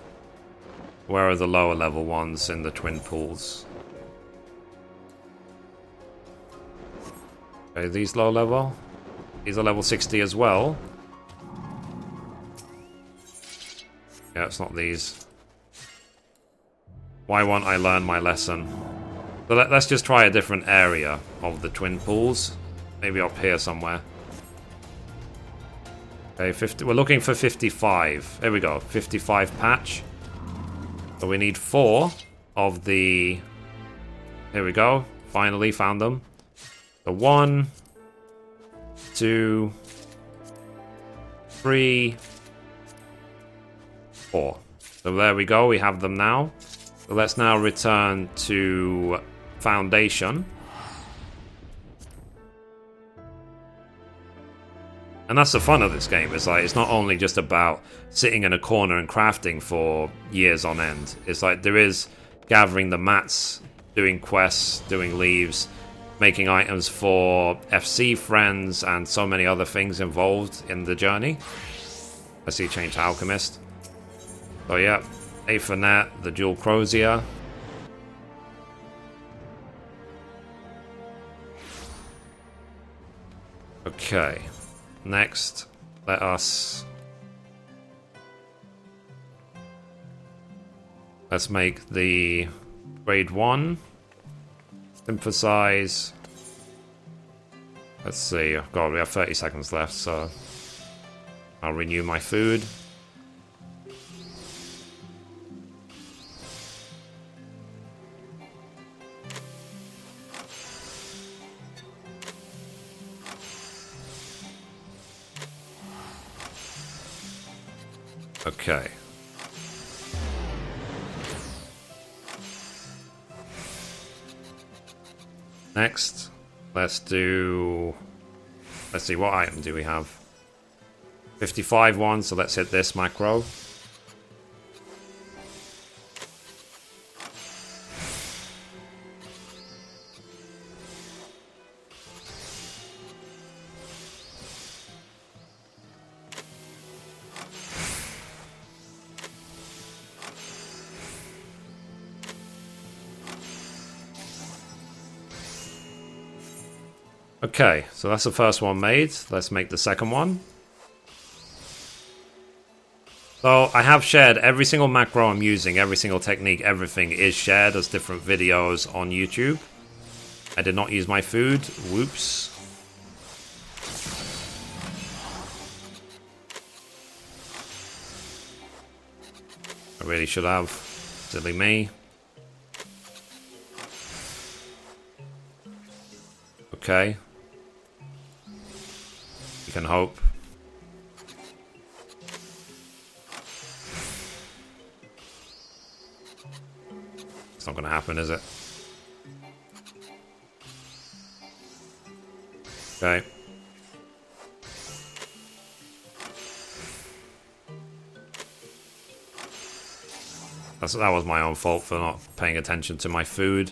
S1: Where are the lower level ones in the Twin Pools? Okay, these low level. These are level 60 as well. Yeah, it's not these. Why won't I learn my lesson? So let's just try a different area of the Twin Pools. Maybe up here somewhere. Okay, 50. We're looking for 55. There we go, 55 patch. So we need 4 of the... Here we go. Finally found them. So 1, 2, 3, 4. So there we go. We have them now. So let's now return to Foundation. And that's the fun of this game. It's like, it's not only just about sitting in a corner and crafting for years on end. It's like there is gathering the mats, doing quests, doing leaves, making items for FC friends, and so many other things involved in the journey. I see change to Alchemist. So yeah, Aethernet, the Dual Crozier. Okay. Next, let's make the grade 1. Synthesize. Let's see. Oh God, we have 30 seconds left, so I'll renew my food. Okay. Next, let's see, what item do we have? 55 one, so let's hit this macro. Okay, so that's the first one made. Let's make the second one. So I have shared every single macro I'm using, every single technique, everything is shared as different videos on YouTube. I did not use my food. Whoops. I really should have. Silly me. Okay. You can hope. It's not going to happen, is it? Okay. That was my own fault for not paying attention to my food.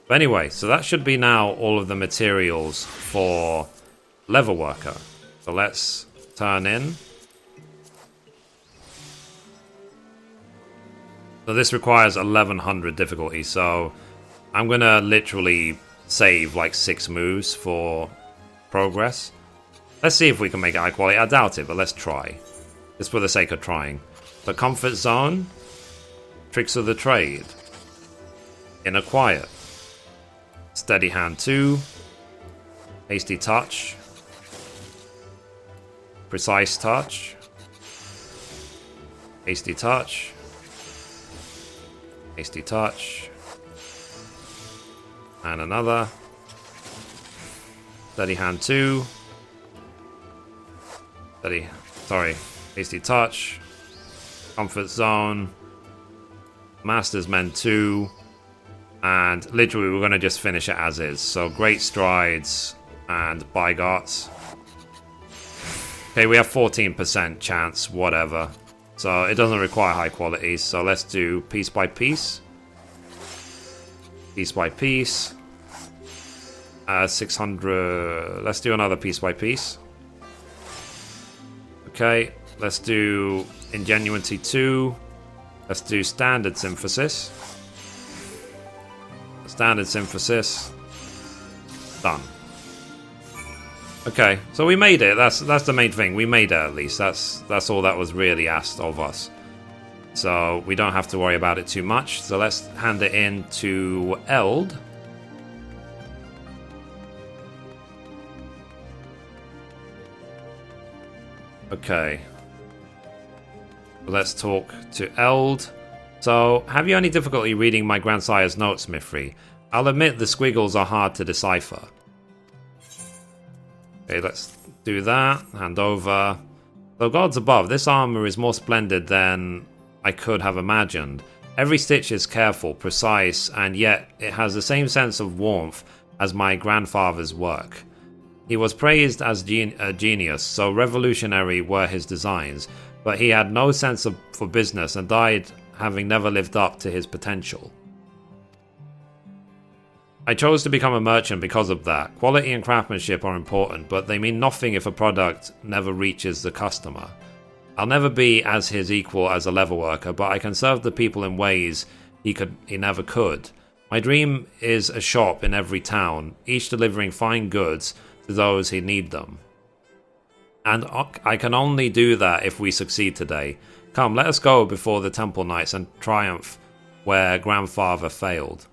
S1: But anyway, so that should be now all of the materials for level worker. So let's turn in. So this requires 1100 difficulty, so I'm gonna literally save like 6 moves for progress. Let's see if we can make it high quality. I doubt it, but let's try. Just for the sake of trying. The comfort zone. Tricks of the trade. Inner quiet. Steady hand 2. Hasty touch. Precise touch. Hasty touch. Hasty touch. And another. Steady hand 2. Hasty touch. Comfort zone. Master's Men 2. And literally we're going to just finish it as is. So Great Strides and Bygots. Okay, we have 14% chance, whatever. So it doesn't require high quality. So let's do piece by piece. Piece by piece. 600. Let's do another piece by piece. Okay, let's do Ingenuity 2. Let's do Standard Synthesis. Standard Synthesis. Done. Okay, so we made it. That's the main thing. We made it at least. That's all that was really asked of us. So we don't have to worry about it too much. So let's hand it in to Eld. Okay. Let's talk to Eld. So, have you any difficulty reading my grandsire's notes, Mithrie? I'll admit the squiggles are hard to decipher. Okay, let's do that. Hand over. Though gods above, this armor is more splendid than I could have imagined. Every stitch is careful, precise, and yet it has the same sense of warmth as my grandfather's work. He was praised as a genius, so revolutionary were his designs, but he had no sense for business and died having never lived up to his potential. I chose to become a merchant because of that. Quality and craftsmanship are important, but they mean nothing if a product never reaches the customer. I'll never be as his equal as a level worker, but I can serve the people in ways he never could. My dream is a shop in every town, each delivering fine goods to those who need them. And I can only do that if we succeed today. Come, let us go before the Temple Knights and triumph where Grandfather failed.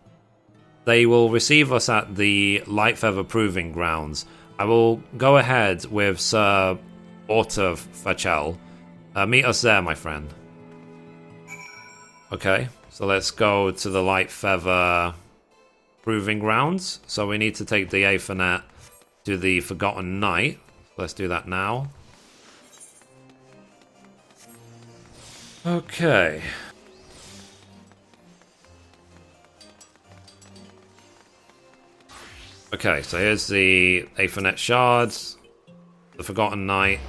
S1: They will receive us at the Lightfeather Proving Grounds. I will go ahead with Sir Ortefachel. Meet us there, my friend. Okay, so let's go to the Lightfeather Proving Grounds. So we need to take the Aethernet to the Forgotten Knight. Let's do that now. Okay. Okay, so here's the Aethernet shards, the Forgotten Knight.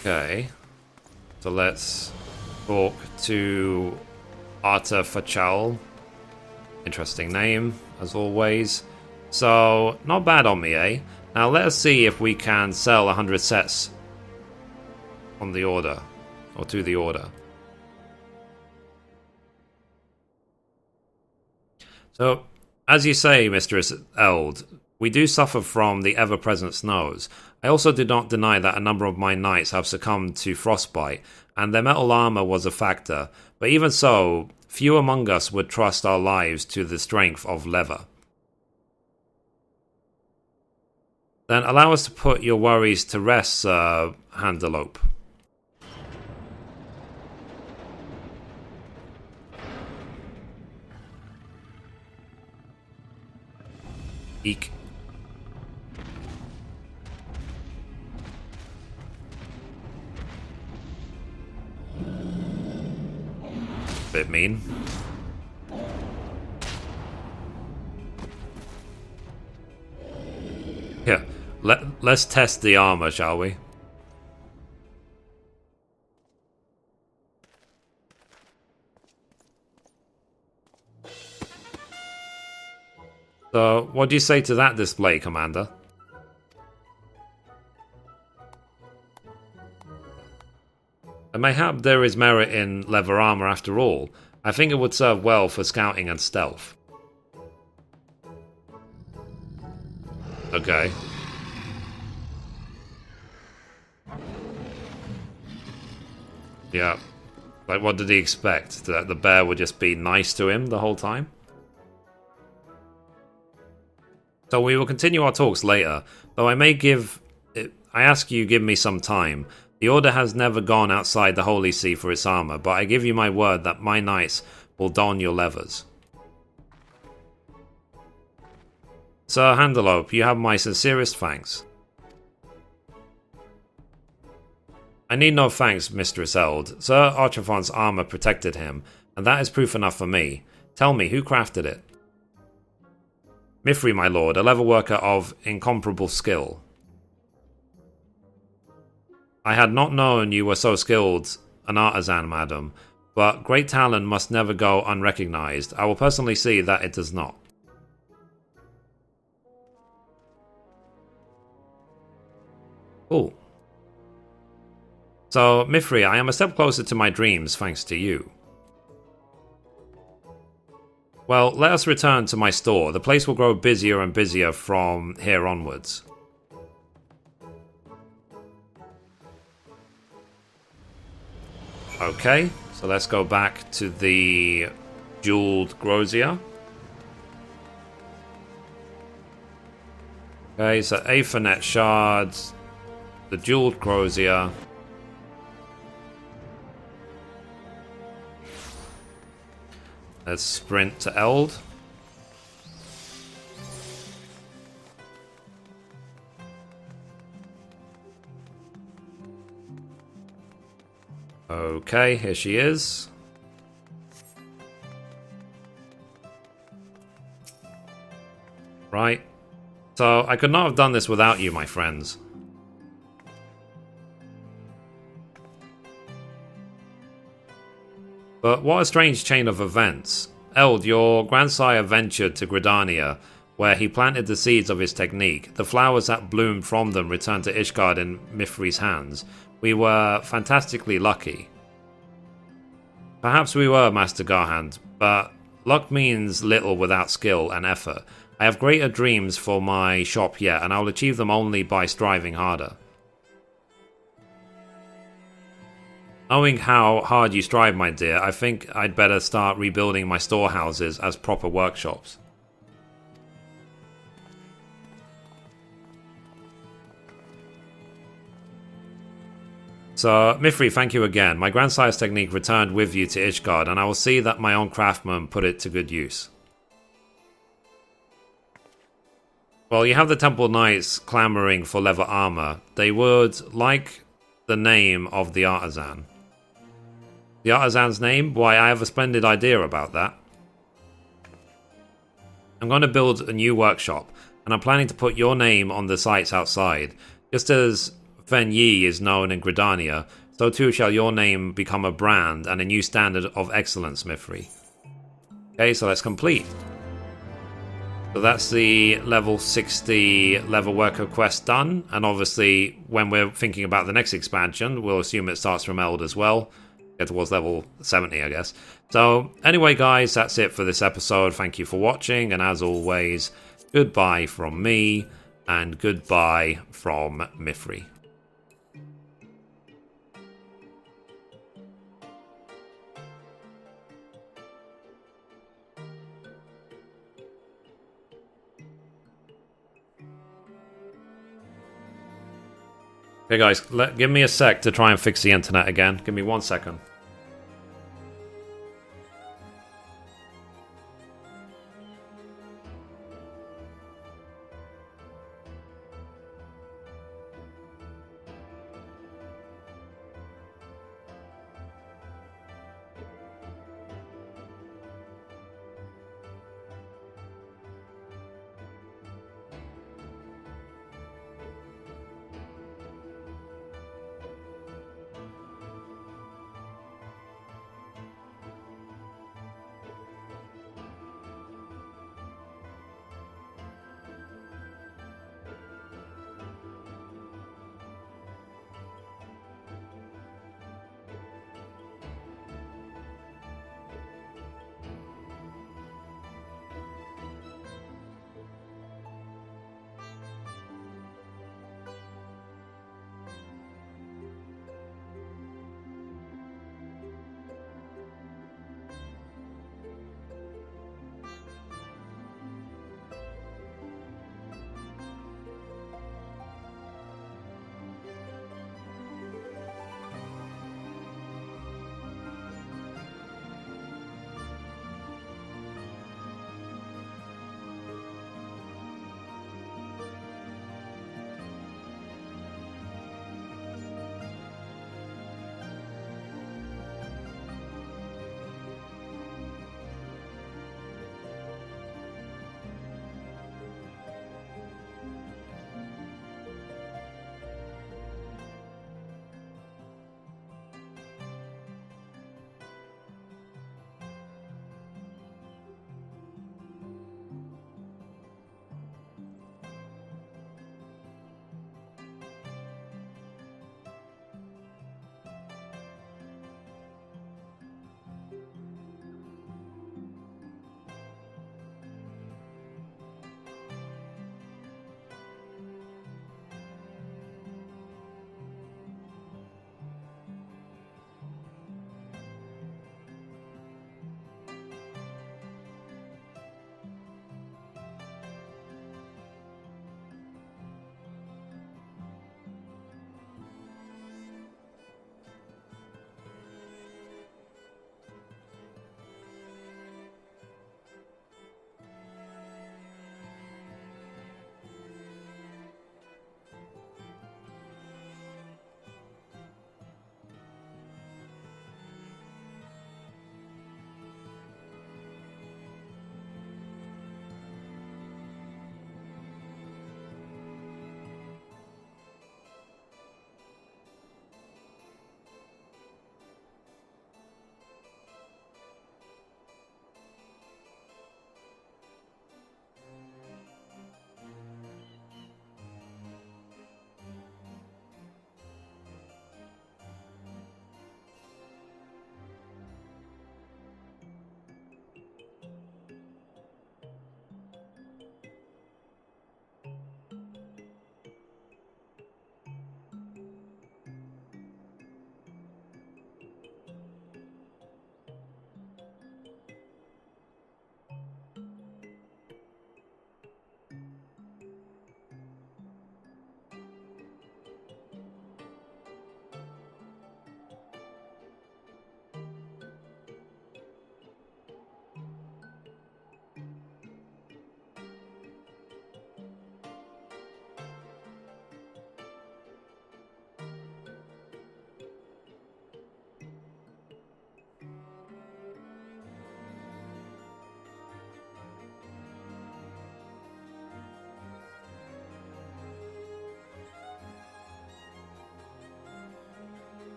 S1: Okay, so let's talk to Ortefachel. Interesting name, as always. So, not bad on me, eh? Now let us see if we can sell 100 sets on the order, or to the order. So, as you say, Mistress Eld, we do suffer from the ever-present snows. I also do not deny that a number of my knights have succumbed to frostbite, and their metal armor was a factor, but even so, few among us would trust our lives to the strength of leather. Then allow us to put your worries to rest, Sir Handelope. Eek. Bit mean. Here, let's test the armor, shall we? So, what do you say to that display, Commander? And mayhap there is merit in leather armor after all. I think it would serve well for scouting and stealth. Okay. Yeah. Like, what did he expect? That the bear would just be nice to him the whole time? So we will continue our talks later, though I ask you give me some time. The Order has never gone outside the Holy See for its armor, but I give you my word that my knights will don your leathers. Sir Handelope, you have my sincerest thanks. I need no thanks, Mistress Eld. Sir Archibald's armor protected him, and that is proof enough for me. Tell me, who crafted it? Mithrie, my lord, a leather worker of incomparable skill. I had not known you were so skilled an artisan, madam, but great talent must never go unrecognized. I will personally see that it does not. Cool. So, Mithrie, I am a step closer to my dreams thanks to you. Well, let us return to my store. The place will grow busier and busier from here onwards. Okay, so let's go back to the jeweled Grozier. Okay, so Aethernet shards, the jeweled Grozier. Let's sprint to Eld. Okay, here she is. Right. So, I could not have done this without you, my friends. But what a strange chain of events. Eld, your grandsire ventured to Gridania, where he planted the seeds of his technique. The flowers that bloomed from them returned to Ishgard in Mithrie's hands. We were fantastically lucky. Perhaps we were, Master Garhand, but luck means little without skill and effort. I have greater dreams for my shop yet, and I will achieve them only by striving harder. Knowing how hard you strive, my dear, I think I'd better start rebuilding my storehouses as proper workshops. So, Mithrie, thank you again. My grandsire's technique returned with you to Ishgard, and I will see that my own craftsmen put it to good use. Well, you have the Temple Knights clamoring for leather armor. They would like the name of the artisan. The artisan's name? Why, I have a splendid idea about that. I'm going to build a new workshop, and I'm planning to put your name on the sites outside. Just as Fen Yi is known in Gridania, so too shall your name become a brand and a new standard of excellence, Mithrie. Okay, so that's complete. So that's the level 60 level worker quest done, and obviously when we're thinking about the next expansion, we'll assume it starts from Eld as well. Get towards level 70, I guess. So anyway, guys, that's it for this episode. Thank you for watching, and as always, goodbye from me, and goodbye from Mithrie. Okay, guys, give me a sec to try and fix the internet again. Give me 1 second.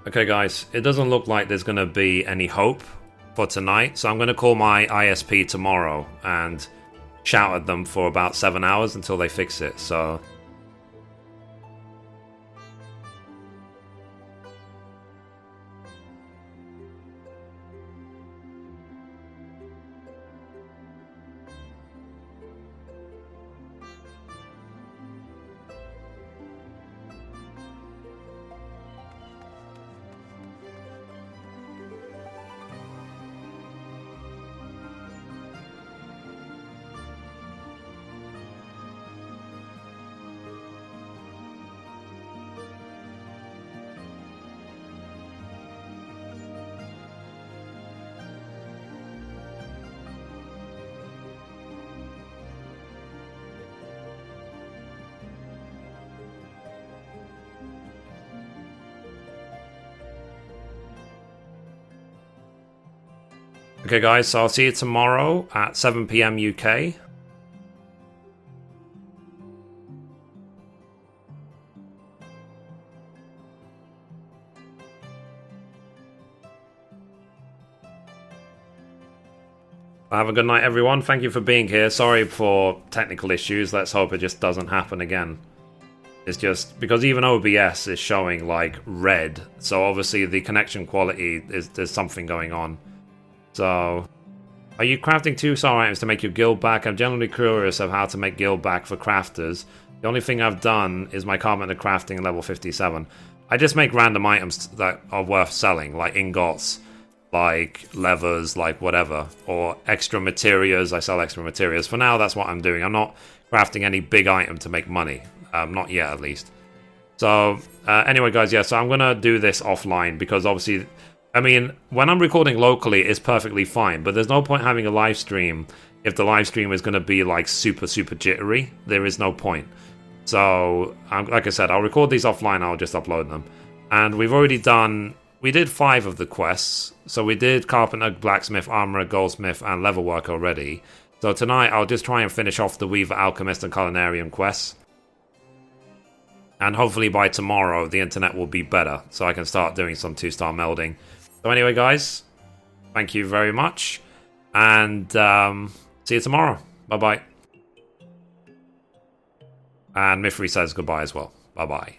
S1: Okay, guys, it doesn't look like there's going to be any hope for tonight, so I'm going to call my ISP tomorrow and shout at them for about 7 hours until they fix it, so... Okay, guys, so I'll see you tomorrow at 7 PM UK. Have a good night, everyone. Thank you for being here. Sorry for technical issues. Let's hope it just doesn't happen again. It's just because even OBS is showing like red, so obviously the connection quality there's something going on. So, are you crafting 2-star items to make your guild back? I'm generally curious of how to make guild back for crafters. The only thing I've done is my carpenter crafting level 57. I just make random items that are worth selling, like ingots, like levers, like whatever, or extra materials. I sell extra materials. For now, that's what I'm doing. I'm not crafting any big item to make money. Not yet, at least. So, anyway, guys, yeah, so I'm going to do this offline because obviously... I mean, when I'm recording locally, it's perfectly fine, but there's no point having a live stream if the live stream is going to be, like, super jittery. There is no point. So, like I said, I'll record these offline, I'll just upload them. And we've already done... We did 5 of the quests. So we did Carpenter, Blacksmith, Armorer, Goldsmith, and Leatherworker already. So tonight, I'll just try and finish off the Weaver, Alchemist, and Culinarian quests. And hopefully by tomorrow, the internet will be better, so I can start doing some 2-star melding. So anyway, guys, thank you very much, and see you tomorrow. Bye-bye. And Mithrie says goodbye as well. Bye-bye.